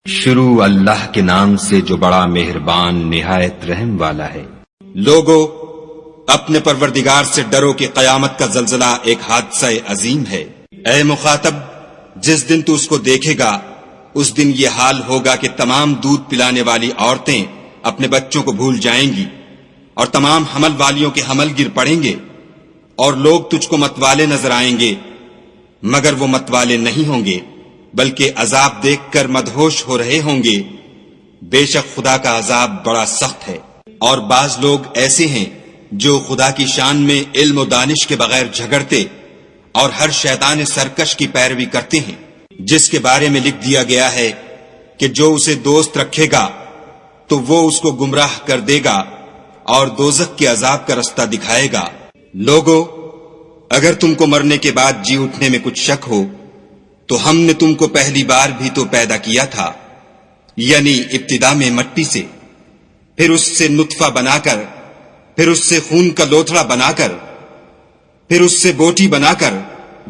شروع اللہ کے نام سے جو بڑا مہربان نہایت رحم والا ہے۔ لوگو اپنے پروردگار سے ڈرو کہ قیامت کا زلزلہ ایک حادثہ عظیم ہے۔ اے مخاطب، جس دن تو اس کو دیکھے گا اس دن یہ حال ہوگا کہ تمام دودھ پلانے والی عورتیں اپنے بچوں کو بھول جائیں گی اور تمام حمل والیوں کے حمل گر پڑیں گے، اور لوگ تجھ کو متوالے نظر آئیں گے مگر وہ متوالے نہیں ہوں گے بلکہ عذاب دیکھ کر مدہوش ہو رہے ہوں گے۔ بے شک خدا کا عذاب بڑا سخت ہے۔ اور بعض لوگ ایسے ہیں جو خدا کی شان میں علم و دانش کے بغیر جھگڑتے اور ہر شیطان سرکش کی پیروی کرتے ہیں، جس کے بارے میں لکھ دیا گیا ہے کہ جو اسے دوست رکھے گا تو وہ اس کو گمراہ کر دے گا اور دوزخ کے عذاب کا رستہ دکھائے گا۔ لوگو اگر تم کو مرنے کے بعد جی اٹھنے میں کچھ شک ہو تو ہم نے تم کو پہلی بار بھی تو پیدا کیا تھا، یعنی ابتدا میں مٹی سے، پھر اس سے نطفہ بنا کر، پھر اس سے خون کا لوتھڑا بنا کر، پھر اس سے بوٹی بنا کر،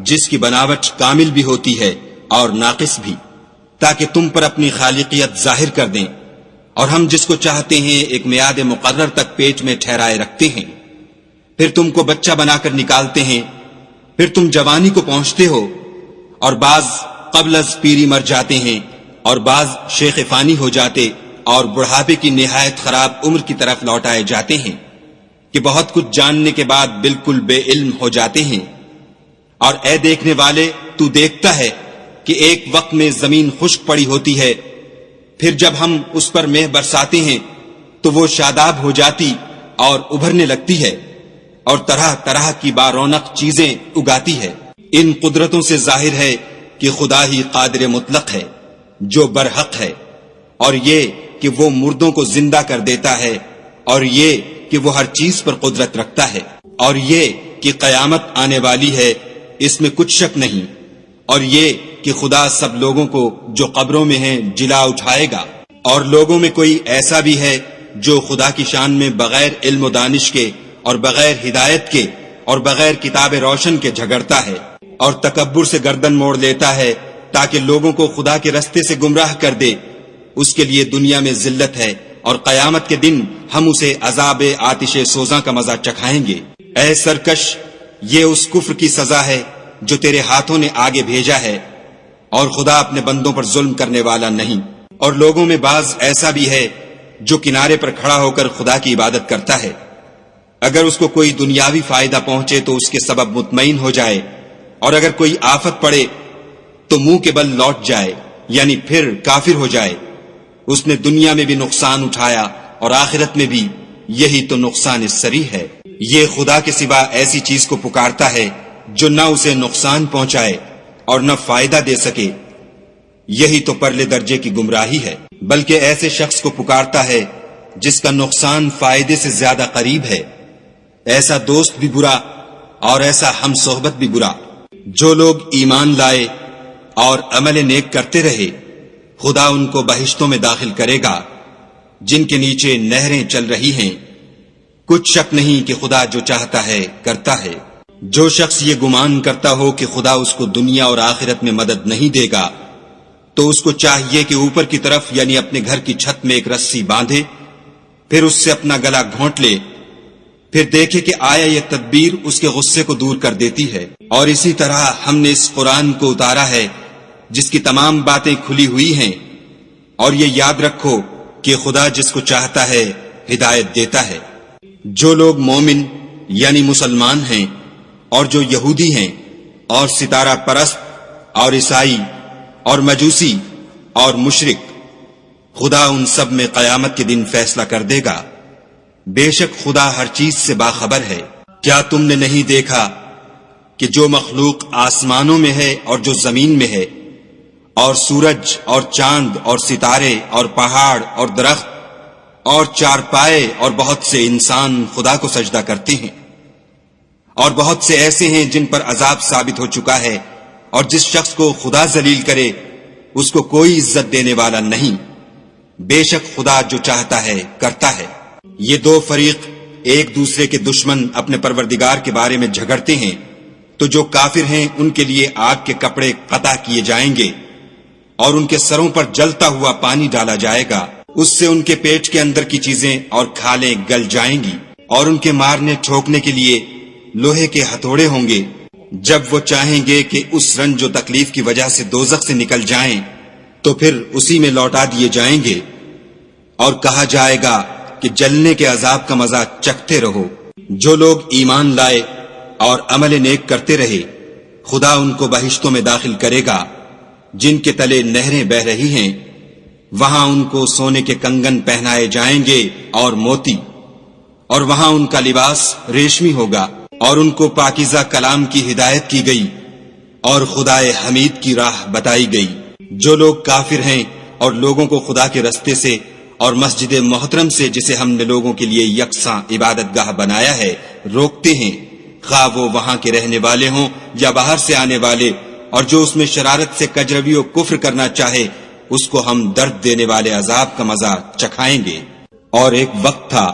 جس کی بناوٹ کامل بھی ہوتی ہے اور ناقص بھی، تاکہ تم پر اپنی خالقیت ظاہر کر دیں، اور ہم جس کو چاہتے ہیں ایک میعاد مقرر تک پیٹ میں ٹھہرائے رکھتے ہیں، پھر تم کو بچہ بنا کر نکالتے ہیں، پھر تم جوانی کو پہنچتے ہو، اور بعض قبل از پیری مر جاتے ہیں، اور بعض شیخ فانی ہو جاتے اور بڑھاپے کی نہایت خراب عمر کی طرف لوٹائے جاتے ہیں کہ بہت کچھ جاننے کے بعد بالکل بے علم ہو جاتے ہیں۔ اور اے دیکھنے والے، تو دیکھتا ہے کہ ایک وقت میں زمین خشک پڑی ہوتی ہے، پھر جب ہم اس پر مہ برساتے ہیں تو وہ شاداب ہو جاتی اور ابھرنے لگتی ہے اور طرح طرح کی بارونق چیزیں اگاتی ہے۔ ان قدرتوں سے ظاہر ہے کہ خدا ہی قادر مطلق ہے جو برحق ہے، اور یہ کہ وہ مردوں کو زندہ کر دیتا ہے، اور یہ کہ وہ ہر چیز پر قدرت رکھتا ہے، اور یہ کہ قیامت آنے والی ہے، اس میں کچھ شک نہیں، اور یہ کہ خدا سب لوگوں کو جو قبروں میں ہیں جلا اٹھائے گا۔ اور لوگوں میں کوئی ایسا بھی ہے جو خدا کی شان میں بغیر علم و دانش کے اور بغیر ہدایت کے اور بغیر کتاب روشن کے جھگڑتا ہے اور تکبر سے گردن موڑ لیتا ہے تاکہ لوگوں کو خدا کے رستے سے گمراہ کر دے، اس کے لیے دنیا میں ذلت ہے، اور قیامت کے دن ہم اسے عذاب آتش سوزاں کا مزہ چکھائیں گے۔ اے سرکش، یہ اس کفر کی سزا ہے جو تیرے ہاتھوں نے آگے بھیجا ہے، اور خدا اپنے بندوں پر ظلم کرنے والا نہیں۔ اور لوگوں میں بعض ایسا بھی ہے جو کنارے پر کھڑا ہو کر خدا کی عبادت کرتا ہے، اگر اس کو کوئی دنیاوی فائدہ پہنچے تو اس کے سبب مطمئن ہو جائے، اور اگر کوئی آفت پڑے تو منہ کے بل لوٹ جائے، یعنی پھر کافر ہو جائے۔ اس نے دنیا میں بھی نقصان اٹھایا اور آخرت میں بھی، یہی تو نقصان صریح ہے۔ یہ خدا کے سوا ایسی چیز کو پکارتا ہے جو نہ اسے نقصان پہنچائے اور نہ فائدہ دے سکے، یہی تو پرلے درجے کی گمراہی ہے۔ بلکہ ایسے شخص کو پکارتا ہے جس کا نقصان فائدے سے زیادہ قریب ہے، ایسا دوست بھی برا اور ایسا ہم صحبت بھی برا۔ جو لوگ ایمان لائے اور عمل نیک کرتے رہے، خدا ان کو بہشتوں میں داخل کرے گا جن کے نیچے نہریں چل رہی ہیں۔ کچھ شک نہیں کہ خدا جو چاہتا ہے کرتا ہے۔ جو شخص یہ گمان کرتا ہو کہ خدا اس کو دنیا اور آخرت میں مدد نہیں دے گا تو اس کو چاہیے کہ اوپر کی طرف یعنی اپنے گھر کی چھت میں ایک رسی باندھے، پھر اس سے اپنا گلا گھونٹ لے، پھر دیکھے کہ آیا یہ تدبیر اس کے غصے کو دور کر دیتی ہے۔ اور اسی طرح ہم نے اس قرآن کو اتارا ہے جس کی تمام باتیں کھلی ہوئی ہیں، اور یہ یاد رکھو کہ خدا جس کو چاہتا ہے ہدایت دیتا ہے۔ جو لوگ مومن یعنی مسلمان ہیں اور جو یہودی ہیں اور ستارہ پرست اور عیسائی اور مجوسی اور مشرک، خدا ان سب میں قیامت کے دن فیصلہ کر دے گا۔ بے شک خدا ہر چیز سے باخبر ہے۔ کیا تم نے نہیں دیکھا کہ جو مخلوق آسمانوں میں ہے اور جو زمین میں ہے، اور سورج اور چاند اور ستارے اور پہاڑ اور درخت اور چارپائے اور بہت سے انسان خدا کو سجدہ کرتے ہیں، اور بہت سے ایسے ہیں جن پر عذاب ثابت ہو چکا ہے، اور جس شخص کو خدا ذلیل کرے اس کو کوئی عزت دینے والا نہیں۔ بے شک خدا جو چاہتا ہے کرتا ہے۔ یہ دو فریق ایک دوسرے کے دشمن اپنے پروردگار کے بارے میں جھگڑتے ہیں، تو جو کافر ہیں ان کے لیے آگ کے کپڑے قطع کیے جائیں گے، اور ان کے سروں پر جلتا ہوا پانی ڈالا جائے گا، اس سے ان کے پیٹ کے اندر کی چیزیں اور کھالیں گل جائیں گی، اور ان کے مارنے ٹھوکنے کے لیے لوہے کے ہتھوڑے ہوں گے۔ جب وہ چاہیں گے کہ اس رنج و تکلیف کی وجہ سے دوزخ سے نکل جائیں تو پھر اسی میں لوٹا دیے جائیں گے، اور کہا جائے گا کہ جلنے کے عذاب کا مزہ چکھتے رہو۔ جو لوگ ایمان لائے اور عمل نیک کرتے رہے، خدا ان کو بہشتوں میں داخل کرے گا جن کے تلے نہریں بہ رہی ہیں، وہاں ان کو سونے کے کنگن پہنائے جائیں گے اور موتی، اور وہاں ان کا لباس ریشمی ہوگا، اور ان کو پاکیزہ کلام کی ہدایت کی گئی اور خدائے حمید کی راہ بتائی گئی۔ جو لوگ کافر ہیں اور لوگوں کو خدا کے رستے سے اور مسجد محترم سے، جسے ہم نے لوگوں کے لیے یکساں عبادت گاہ بنایا ہے، روکتے ہیں، خواہ وہ وہاں کے رہنے والے ہوں یا باہر سے آنے والے، اور جو اس میں شرارت سے کجروی و کفر کرنا چاہے، اس کو ہم درد دینے والے عذاب کا مزہ چکھائیں گے۔ اور ایک وقت تھا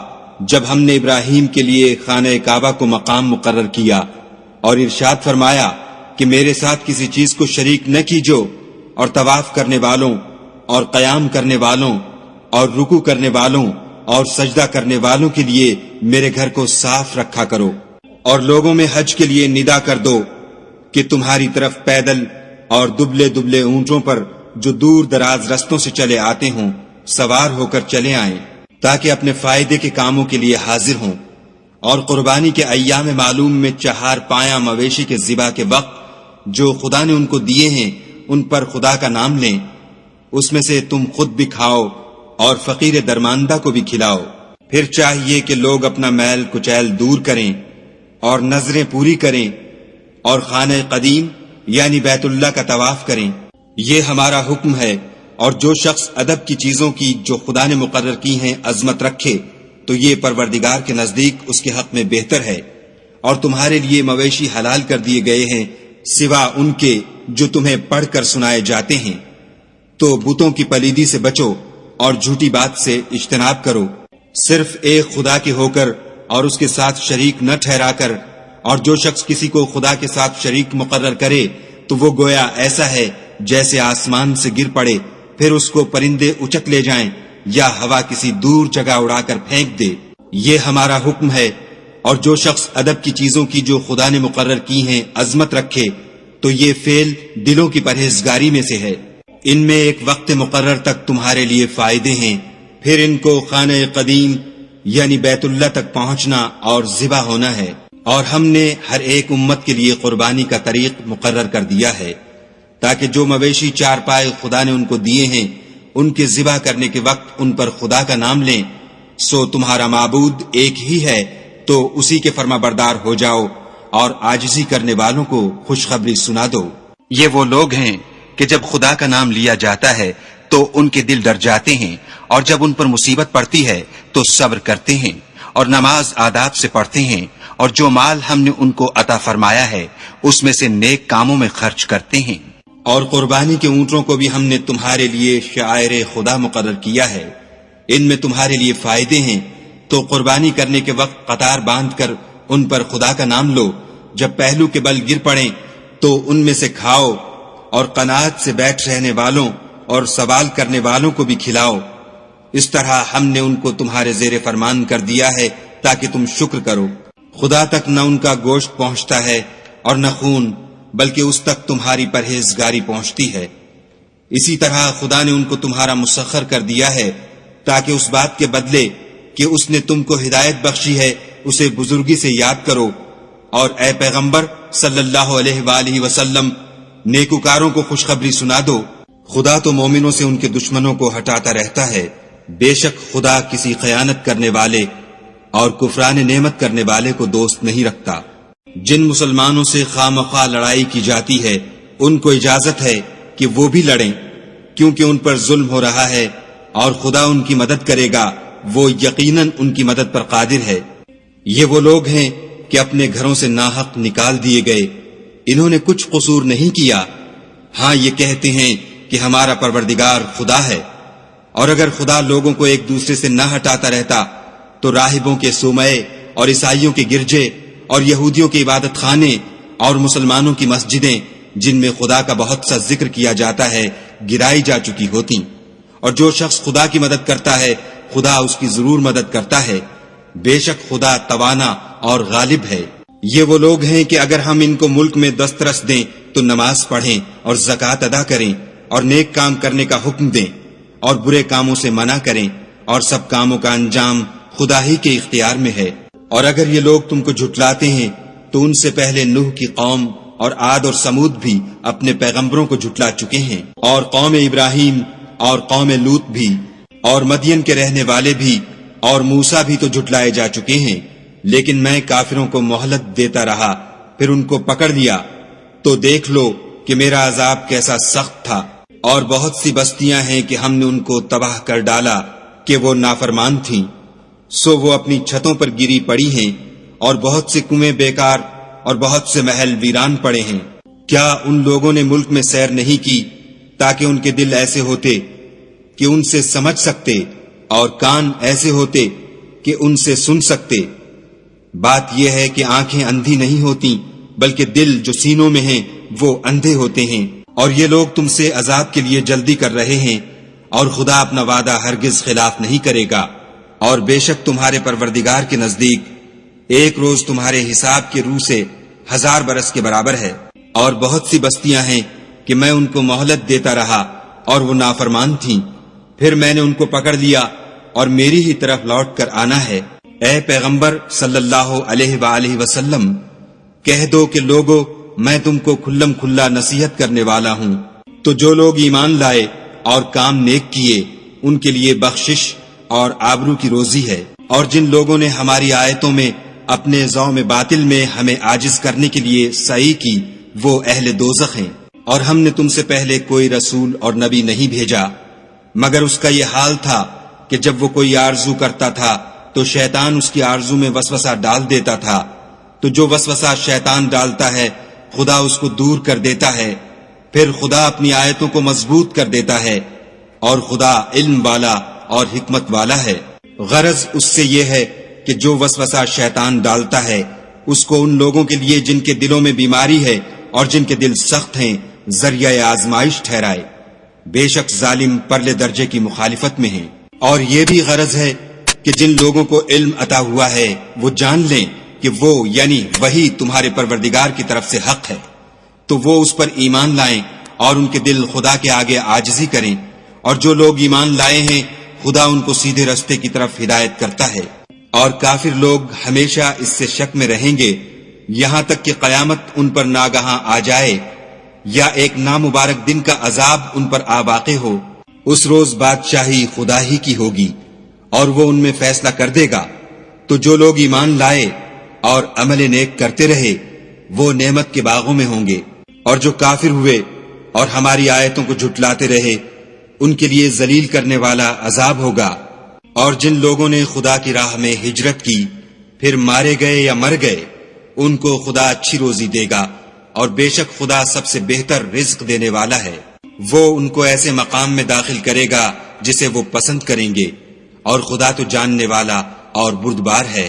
جب ہم نے ابراہیم کے لیے خانہ کعبہ کو مقام مقرر کیا اور ارشاد فرمایا کہ میرے ساتھ کسی چیز کو شریک نہ کیجو، اور طواف کرنے والوں اور قیام کرنے والوں اور رکوع کرنے والوں اور سجدہ کرنے والوں کے لیے میرے گھر کو صاف رکھا کرو، اور لوگوں میں حج کے لیے ندا کر دو کہ تمہاری طرف پیدل اور دبلے دبلے اونٹوں پر جو دور دراز رستوں سے چلے آتے ہوں سوار ہو کر چلے آئیں، تاکہ اپنے فائدے کے کاموں کے لیے حاضر ہوں، اور قربانی کے ایام معلوم میں 4 پایہ مویشی کے ذبح کے وقت جو خدا نے ان کو دیے ہیں ان پر خدا کا نام لیں، اس میں سے تم خود بھی کھاؤ اور فقیر درماندہ کو بھی کھلاؤ۔ پھر چاہیے کہ لوگ اپنا میل کچیل دور کریں اور نظریں پوری کریں اور خانہ قدیم یعنی بیت اللہ کا طواف کریں، یہ ہمارا حکم ہے۔ اور جو شخص ادب کی چیزوں کی جو خدا نے مقرر کی ہیں عظمت رکھے تو یہ پروردگار کے نزدیک اس کے حق میں بہتر ہے۔ اور تمہارے لیے مویشی حلال کر دیے گئے ہیں سوا ان کے جو تمہیں پڑھ کر سنائے جاتے ہیں، تو بتوں کی پلیدی سے بچو اور جھوٹی بات سے اجتناب کرو، صرف ایک خدا کے ہو کر اور اس کے ساتھ شریک نہ ٹھہرا کر۔ اور جو شخص کسی کو خدا کے ساتھ شریک مقرر کرے تو وہ گویا ایسا ہے جیسے آسمان سے گر پڑے، پھر اس کو پرندے اچک لے جائیں یا ہوا کسی دور جگہ اڑا کر پھینک دے۔ یہ ہمارا حکم ہے۔ اور جو شخص ادب کی چیزوں کی جو خدا نے مقرر کی ہیں عظمت رکھے تو یہ فعل دلوں کی پرہیزگاری میں سے ہے۔ ان میں ایک وقت مقرر تک تمہارے لیے فائدے ہیں، پھر ان کو خانہ قدیم یعنی بیت اللہ تک پہنچنا اور ذبح ہونا ہے۔ اور ہم نے ہر ایک امت کے لیے قربانی کا طریق مقرر کر دیا ہے، تاکہ جو مویشی 4 پائے خدا نے ان کو دیے ہیں ان کے ذبح کرنے کے وقت ان پر خدا کا نام لیں۔ سو تمہارا معبود ایک ہی ہے، تو اسی کے فرما بردار ہو جاؤ اور عاجزی کرنے والوں کو خوشخبری سنا دو۔ یہ وہ لوگ ہیں کہ جب خدا کا نام لیا جاتا ہے تو ان کے دل ڈر جاتے ہیں، اور جب ان پر مصیبت پڑتی ہے تو صبر کرتے ہیں اور نماز آداب سے پڑھتے ہیں، اور جو مال ہم نے ان کو عطا فرمایا ہے اس میں سے نیک کاموں میں خرچ کرتے ہیں۔ اور قربانی کے اونٹوں کو بھی ہم نے تمہارے لیے شعائر خدا مقرر کیا ہے، ان میں تمہارے لیے فائدے ہیں، تو قربانی کرنے کے وقت قطار باندھ کر ان پر خدا کا نام لو۔ جب پہلو کے بل گر پڑیں تو ان میں سے کھاؤ، اور قناعت سے بیٹھ رہنے والوں اور سوال کرنے والوں کو بھی کھلاؤ۔ اس طرح ہم نے ان کو تمہارے زیر فرمان کر دیا ہے تاکہ تم شکر کرو۔ خدا تک نہ ان کا گوشت پہنچتا ہے اور نہ خون، بلکہ اس تک تمہاری پرہیزگاری پہنچتی ہے۔ اسی طرح خدا نے ان کو تمہارا مسخر کر دیا ہے تاکہ اس بات کے بدلے کہ اس نے تم کو ہدایت بخشی ہے اسے بزرگی سے یاد کرو۔ اور اے پیغمبر صلی اللہ علیہ وآلہ وسلم، نیکوکاروں کو خوشخبری سنا دو۔ خدا تو مومنوں سے ان کے دشمنوں کو ہٹاتا رہتا ہے، بے شک خدا کسی خیانت کرنے والے اور کفران نعمت کرنے والے کو دوست نہیں رکھتا۔ جن مسلمانوں سے خواہ مخواہ لڑائی کی جاتی ہے ان کو اجازت ہے کہ وہ بھی لڑیں، کیونکہ ان پر ظلم ہو رہا ہے، اور خدا ان کی مدد کرے گا، وہ یقیناً ان کی مدد پر قادر ہے۔ یہ وہ لوگ ہیں کہ اپنے گھروں سے ناحق نکال دیے گئے، انہوں نے کچھ قصور نہیں کیا، ہاں یہ کہتے ہیں کہ ہمارا پروردگار خدا ہے۔ اور اگر خدا لوگوں کو ایک دوسرے سے نہ ہٹاتا رہتا تو راہبوں کے صومعے اور عیسائیوں کے گرجے اور یہودیوں کے عبادت خانے اور مسلمانوں کی مسجدیں جن میں خدا کا بہت سا ذکر کیا جاتا ہے گرائی جا چکی ہوتی، اور جو شخص خدا کی مدد کرتا ہے خدا اس کی ضرور مدد کرتا ہے، بے شک خدا توانا اور غالب ہے۔ یہ وہ لوگ ہیں کہ اگر ہم ان کو ملک میں دسترس دیں تو نماز پڑھیں اور زکوٰۃ ادا کریں اور نیک کام کرنے کا حکم دیں اور برے کاموں سے منع کریں، اور سب کاموں کا انجام خدا ہی کے اختیار میں ہے۔ اور اگر یہ لوگ تم کو جھٹلاتے ہیں تو ان سے پہلے نوح کی قوم اور عاد اور سمود بھی اپنے پیغمبروں کو جھٹلا چکے ہیں، اور قوم ابراہیم اور قوم لوط بھی، اور مدین کے رہنے والے بھی، اور موسیٰ بھی تو جھٹلائے جا چکے ہیں، لیکن میں کافروں کو مہلت دیتا رہا، پھر ان کو پکڑ لیا، تو دیکھ لو کہ میرا عذاب کیسا سخت تھا۔ اور بہت سی بستیاں ہیں کہ ہم نے ان کو تباہ کر ڈالا کہ وہ نافرمان تھیں، سو وہ اپنی چھتوں پر گری پڑی ہیں، اور بہت سے کنویں بیکار اور بہت سے محل ویران پڑے ہیں۔ کیا ان لوگوں نے ملک میں سیر نہیں کی تاکہ ان کے دل ایسے ہوتے کہ ان سے سمجھ سکتے اور کان ایسے ہوتے کہ ان سے سن سکتے؟ بات یہ ہے کہ آنکھیں اندھی نہیں ہوتی بلکہ دل جو سینوں میں ہیں وہ اندھے ہوتے ہیں۔ اور یہ لوگ تم سے عذاب کے لیے جلدی کر رہے ہیں، اور خدا اپنا وعدہ ہرگز خلاف نہیں کرے گا۔ اور بے شک تمہارے پروردگار کے نزدیک ایک روز تمہارے حساب کے روح سے 1000 برس کے برابر ہے۔ اور بہت سی بستیاں ہیں کہ میں ان کو مہلت دیتا رہا اور وہ نافرمان تھیں، پھر میں نے ان کو پکڑ لیا اور میری ہی طرف لوٹ کر آنا ہے۔ اے پیغمبر صلی اللہ علیہ وآلہ وسلم، کہہ دو کہ لوگو میں تم کو کھلم کھلا نصیحت کرنے والا ہوں، تو جو لوگ ایمان لائے اور کام نیک کیے ان کے لیے بخشش اور آبرو کی روزی ہے۔ اور جن لوگوں نے ہماری آیتوں میں اپنے ذوم باطل میں ہمیں عاجز کرنے کے لیے سعی کی وہ اہل دوزخ ہیں۔ اور ہم نے تم سے پہلے کوئی رسول اور نبی نہیں بھیجا مگر اس کا یہ حال تھا کہ جب وہ کوئی آرزو کرتا تھا تو شیطان اس کی آرزو میں وسوسہ ڈال دیتا تھا، تو جو وسوسہ شیطان ڈالتا ہے خدا اس کو دور کر دیتا ہے، پھر خدا اپنی آیتوں کو مضبوط کر دیتا ہے، اور خدا علم والا اور حکمت والا ہے۔ غرض اس سے یہ ہے کہ جو وسوسہ شیطان ڈالتا ہے اس کو ان لوگوں کے لیے جن کے دلوں میں بیماری ہے اور جن کے دل سخت ہیں ذریعہ آزمائش ٹھہرائے۔ بے شک ظالم پرلے درجے کی مخالفت میں ہیں۔ اور یہ بھی غرض ہے کہ جن لوگوں کو علم عطا ہوا ہے وہ جان لیں کہ وہ یعنی وہی تمہارے پروردگار کی طرف سے حق ہے، تو وہ اس پر ایمان لائیں اور ان کے دل خدا کے آگے عاجزی کریں۔ اور جو لوگ ایمان لائے ہیں خدا ان کو سیدھے رستے کی طرف ہدایت کرتا ہے۔ اور کافر لوگ ہمیشہ اس سے شک میں رہیں گے یہاں تک کہ قیامت ان پر ناگہاں آ جائے یا ایک نامبارک دن کا عذاب ان پر آ واقع ہو۔ اس روز بادشاہی خدا ہی کی ہوگی اور وہ ان میں فیصلہ کر دے گا۔ تو جو لوگ ایمان لائے اور عمل نیک کرتے رہے وہ نعمت کے باغوں میں ہوں گے، اور جو کافر ہوئے اور ہماری آیتوں کو جھٹلاتے رہے ان کے لیے ذلیل کرنے والا عذاب ہوگا۔ اور جن لوگوں نے خدا کی راہ میں ہجرت کی پھر مارے گئے یا مر گئے ان کو خدا اچھی روزی دے گا، اور بے شک خدا سب سے بہتر رزق دینے والا ہے۔ وہ ان کو ایسے مقام میں داخل کرے گا جسے وہ پسند کریں گے، اور خدا تو جاننے والا اور بردبار ہے۔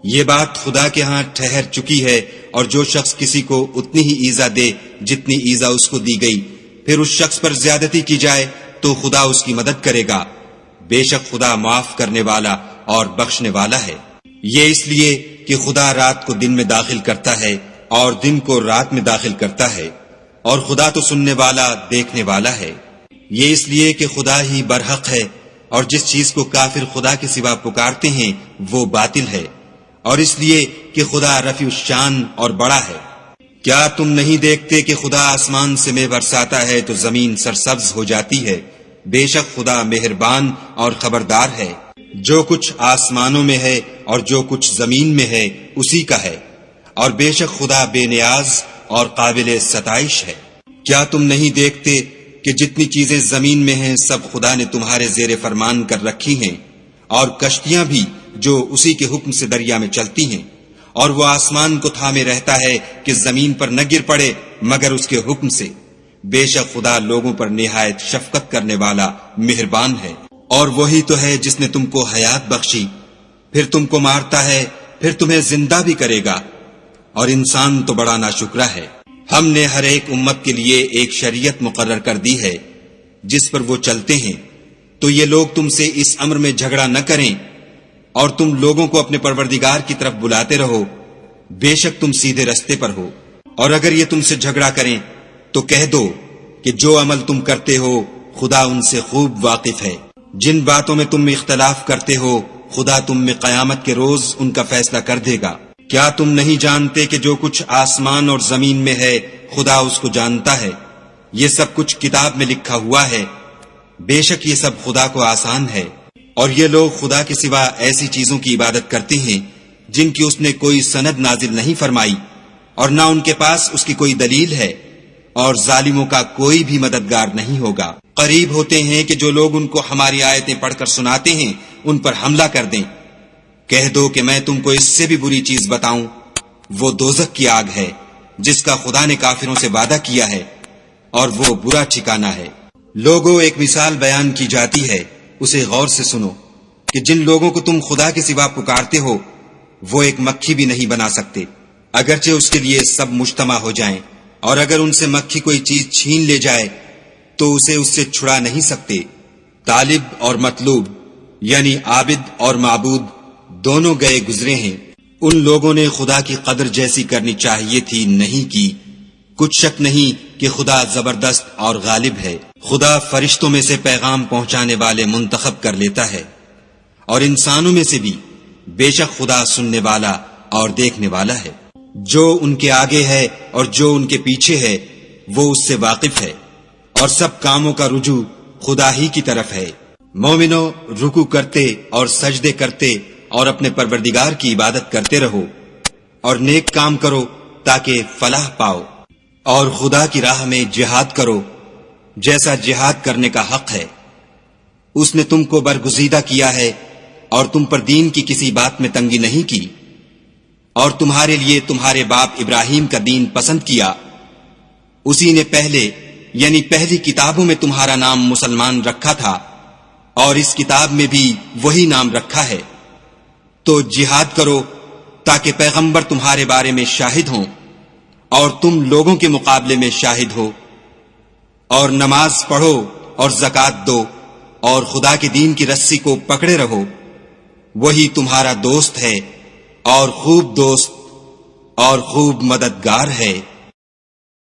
یہ بات خدا کے ہاں ٹھہر چکی ہے، اور جو شخص کسی کو اتنی ہی ایذا دے جتنی ایذا اس کو دی گئی پھر اس شخص پر زیادتی کی جائے تو خدا اس کی مدد کرے گا۔ بے شک خدا معاف کرنے والا اور بخشنے والا ہے۔ یہ اس لیے کہ خدا رات کو دن میں داخل کرتا ہے اور دن کو رات میں داخل کرتا ہے، اور خدا تو سننے والا دیکھنے والا ہے۔ یہ اس لیے کہ خدا ہی برحق ہے، اور جس چیز کو کافر خدا کے سوا پکارتے ہیں وہ باطل ہے، اور اس لیے کہ خدا رفیع الشان اور بڑا ہے۔ کیا تم نہیں دیکھتے کہ خدا آسمان سے مے برساتا ہے تو زمین سرسبز ہو جاتی ہے؟ بے شک خدا مہربان اور خبردار ہے۔ جو کچھ آسمانوں میں ہے اور جو کچھ زمین میں ہے اسی کا ہے، اور بے شک خدا بے نیاز اور قابل ستائش ہے۔ کیا تم نہیں دیکھتے کہ جتنی چیزیں زمین میں ہیں سب خدا نے تمہارے زیر فرمان کر رکھی ہیں، اور کشتیاں بھی جو اسی کے حکم سے دریا میں چلتی ہیں، اور وہ آسمان کو تھامے رہتا ہے کہ زمین پر نہ گر پڑے مگر اس کے حکم سے۔ بے شک خدا لوگوں پر نہایت شفقت کرنے والا مہربان ہے۔ اور وہی تو ہے جس نے تم کو حیات بخشی، پھر تم کو مارتا ہے، پھر تمہیں زندہ بھی کرے گا، اور انسان تو بڑا ناشکرا ہے۔ ہم نے ہر ایک امت کے لیے ایک شریعت مقرر کر دی ہے، جس پر وہ چلتے ہیں، تو یہ لوگ تم سے اس امر میں جھگڑا نہ کریں اور تم لوگوں کو اپنے پروردگار کی طرف بلاتے رہو، بے شک تم سیدھے رستے پر ہو۔ اور اگر یہ تم سے جھگڑا کریں تو کہہ دو کہ جو عمل تم کرتے ہو خدا ان سے خوب واقف ہے۔ جن باتوں میں تم اختلاف کرتے ہو خدا تم میں قیامت کے روز ان کا فیصلہ کر دے گا۔ کیا تم نہیں جانتے کہ جو کچھ آسمان اور زمین میں ہے خدا اس کو جانتا ہے؟ یہ سب کچھ کتاب میں لکھا ہوا ہے، بے شک یہ سب خدا کو آسان ہے۔ اور یہ لوگ خدا کے سوا ایسی چیزوں کی عبادت کرتے ہیں جن کی اس نے کوئی سند نازل نہیں فرمائی اور نہ ان کے پاس اس کی کوئی دلیل ہے، اور ظالموں کا کوئی بھی مددگار نہیں ہوگا۔ قریب ہوتے ہیں کہ جو لوگ ان کو ہماری آیتیں پڑھ کر سناتے ہیں ان پر حملہ کر دیں۔ کہہ دو کہ میں تم کو اس سے بھی بری چیز بتاؤں، وہ دوزخ کی آگ ہے جس کا خدا نے کافروں سے وعدہ کیا ہے، اور وہ برا ٹھکانہ ہے۔ لوگوں، ایک مثال بیان کی جاتی ہے، اسے غور سے سنو کہ جن لوگوں کو تم خدا کے سوا پکارتے ہو وہ ایک مکھی بھی نہیں بنا سکتے، اگرچہ اس کے لیے سب مجتمع ہو جائیں، اور اگر ان سے مکھی کوئی چیز چھین لے جائے تو اسے اس سے چھڑا نہیں سکتے۔ طالب اور مطلوب یعنی عابد اور معبود دونوں گئے گزرے ہیں، ان لوگوں نے خدا کی قدر جیسی کرنی چاہیے تھی نہیں کی۔ کچھ شک نہیں کہ خدا زبردست اور غالب ہے۔ خدا فرشتوں میں سے پیغام پہنچانے والے منتخب کر لیتا ہے، اور انسانوں میں سے بھی، بے شک خدا سننے والا اور دیکھنے والا ہے۔ جو ان کے آگے ہے اور جو ان کے پیچھے ہے وہ اس سے واقف ہے، اور سب کاموں کا رجوع خدا ہی کی طرف ہے۔ مومنو، رکوع کرتے اور سجدے کرتے اور اپنے پروردگار کی عبادت کرتے رہو، اور نیک کام کرو تاکہ فلاح پاؤ، اور خدا کی راہ میں جہاد کرو جیسا جہاد کرنے کا حق ہے۔ اس نے تم کو برگزیدہ کیا ہے اور تم پر دین کی کسی بات میں تنگی نہیں کی، اور تمہارے لیے تمہارے باپ ابراہیم کا دین پسند کیا، اسی نے پہلے یعنی پہلی کتابوں میں تمہارا نام مسلمان رکھا تھا، اور اس کتاب میں بھی وہی نام رکھا ہے۔ تو جہاد کرو تاکہ پیغمبر تمہارے بارے میں شاہد ہوں اور تم لوگوں کے مقابلے میں شاہد ہو، اور نماز پڑھو اور زکوٰۃ دو، اور خدا کے دین کی رسی کو پکڑے رہو، وہی تمہارا دوست ہے اور خوب دوست اور خوب مددگار ہے۔